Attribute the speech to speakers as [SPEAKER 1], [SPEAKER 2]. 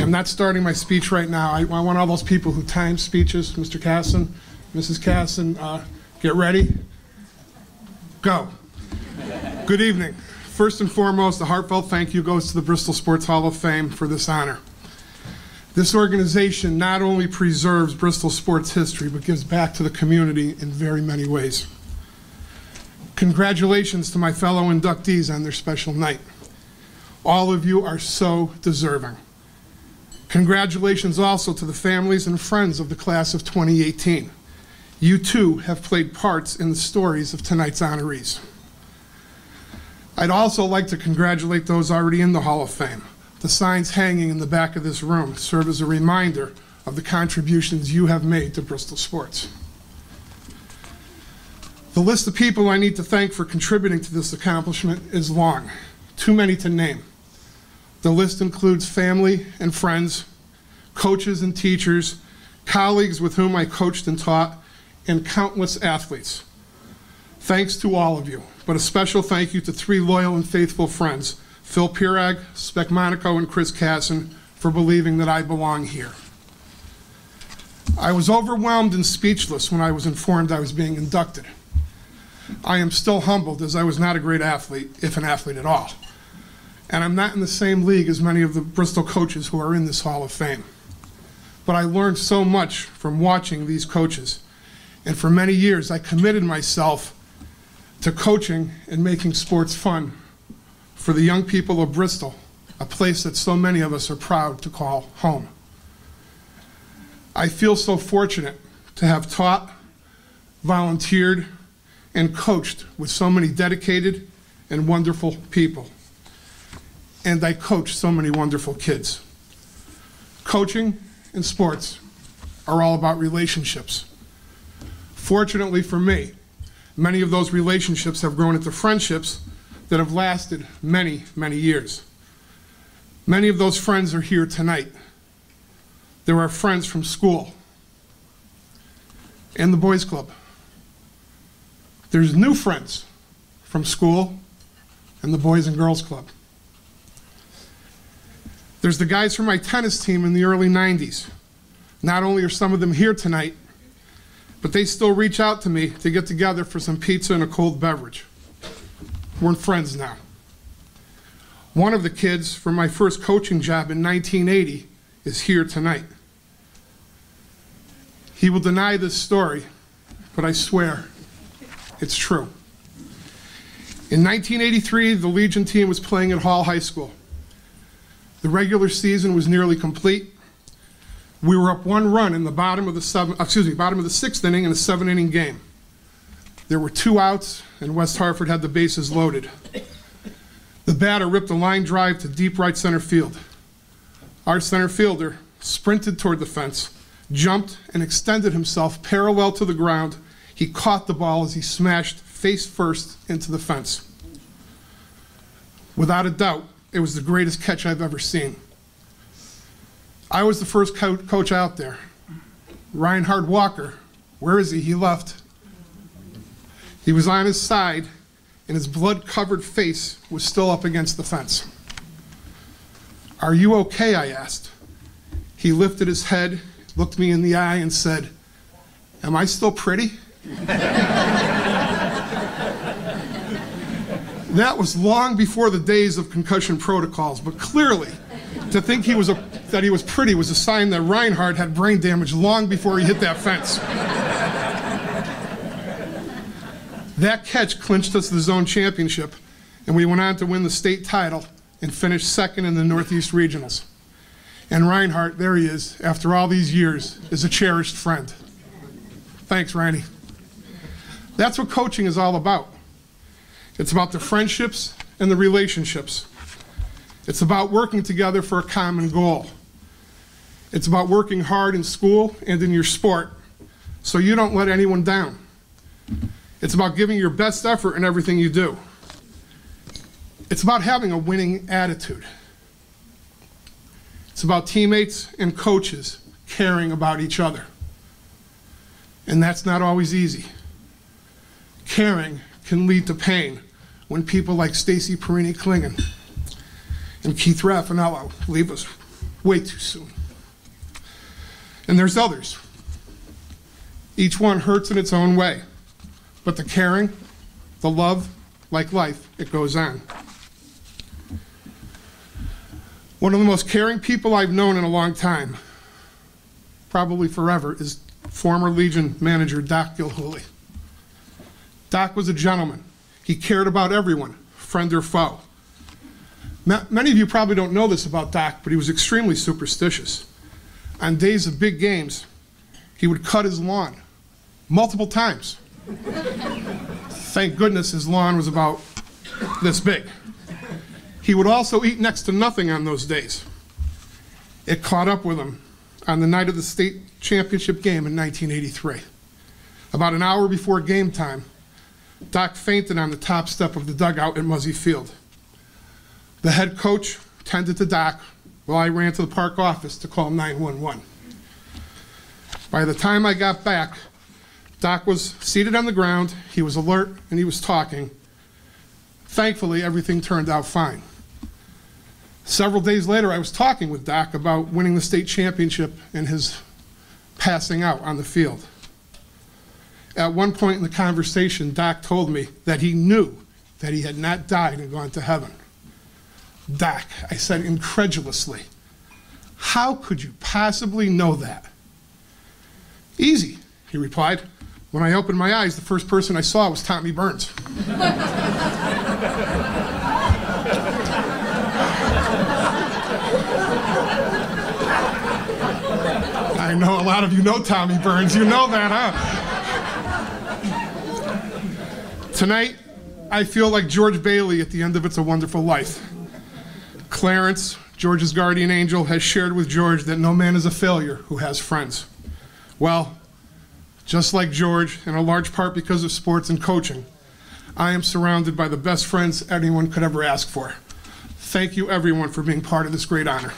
[SPEAKER 1] Okay, I'm not starting my speech right now. I want all those people who time speeches, Mr. Casson, Mrs. Casson, get ready. Go. Good evening. First and foremost, a heartfelt thank you goes to the Bristol Sports Hall of Fame for this honor. This organization not only preserves Bristol sports history, but gives back to the community in very many ways. Congratulations to my fellow inductees on their special night. All of you are so deserving. Congratulations also to the families and friends of the class of 2018. You too have played parts in the stories of tonight's honorees. I'd also like to congratulate those already in the Hall of Fame. The signs hanging in the back of this room serve as a reminder of the contributions you have made to Bristol sports. The list of people I need to thank for contributing to this accomplishment is long, too many to name. The list includes family and friends, coaches and teachers, colleagues with whom I coached and taught, and countless athletes. Thanks to all of you, but a special thank you to 3 loyal and faithful friends, Phil Pirag, Spec Monaco, and Chris Casson, for believing that I belong here. I was overwhelmed and speechless when I was informed I was being inducted. I am still humbled, as I was not a great athlete, if an athlete at all. And I'm not in the same league as many of the Bristol coaches who are in this Hall of Fame. But I learned so much from watching these coaches. And for many years, I committed myself to coaching and making sports fun for the young people of Bristol, a place that so many of us are proud to call home. I feel so fortunate to have taught, volunteered, and coached with so many dedicated and wonderful people. And I coach so many wonderful kids. Coaching and sports are all about relationships. Fortunately for me, many of those relationships have grown into friendships that have lasted many, many years. Many of those friends are here tonight. There are friends from school and the boys club. There's new friends from school and the boys and girls club. There's the guys from my tennis team in the early 90s. Not only are some of them here tonight, but they still reach out to me to get together for some pizza and a cold beverage. We're friends now. One of the kids from my first coaching job in 1980 is here tonight. He will deny this story, but I swear it's true. In 1983, the Legion team was playing at Hall High School. The regular season was nearly complete. We were up 1 run in the bottom of the 6th inning in a 7-inning game. There were 2 outs, and West Hartford had the bases loaded. The batter ripped a line drive to deep right center field. Our center fielder sprinted toward the fence, jumped, and extended himself parallel to the ground. He caught the ball as he smashed face first into the fence. Without a doubt, it was the greatest catch I've ever seen. I was the first coach out there. Reinhard Walker, where is he? He left. He was on his side, and his blood-covered face was still up against the fence. "Are you okay?" I asked. He lifted his head, looked me in the eye, and said, "Am I still pretty?" That was long before the days of concussion protocols, but clearly, to think that he was pretty was a sign that Reinhard had brain damage long before he hit that fence. That catch clinched us the zone championship, and we went on to win the state title and finish 2nd in the Northeast Regionals. And Reinhard, there he is, after all these years, is a cherished friend. Thanks, Riney. That's what coaching is all about. It's about the friendships and the relationships. It's about working together for a common goal. It's about working hard in school and in your sport so you don't let anyone down. It's about giving your best effort in everything you do. It's about having a winning attitude. It's about teammates and coaches caring about each other. And that's not always easy. Caring can lead to pain when people like Stacy Perini Klingon and Keith Raffanello leave us. way too soon. And there's others. Each one hurts in its own way, but the caring, the love, like life, it goes on. One of the most caring people I've known in a long time, probably forever, is former Legion manager Doc Gilhooly. Doc was a gentleman. He cared about everyone, friend or foe. Many of you probably don't know this about Doc, but he was extremely superstitious. On days of big games, he would cut his lawn multiple times. Thank goodness his lawn was about this big. He would also eat next to nothing on those days. It caught up with him on the night of the state championship game in 1983. About an hour before game time, Doc fainted on the top step of the dugout at Muzzy Field. The head coach tended to Doc while I ran to the park office to call 911. By the time I got back, Doc was seated on the ground, he was alert, and he was talking. Thankfully, everything turned out fine. Several days later, I was talking with Doc about winning the state championship and his passing out on the field. At one point in the conversation, Doc told me that he knew that he had not died and gone to heaven. Doc, I said incredulously, how could you possibly know that? Easy, he replied. When I opened my eyes, the first person I saw was Tommy Burns. I know a lot of you know Tommy Burns. You know that, huh? Tonight, I feel like George Bailey at the end of It's a Wonderful Life. Clarence, George's guardian angel, has shared with George that no man is a failure who has friends. Well, just like George, in a large part because of sports and coaching, I am surrounded by the best friends anyone could ever ask for. Thank you, everyone, for being part of this great honor.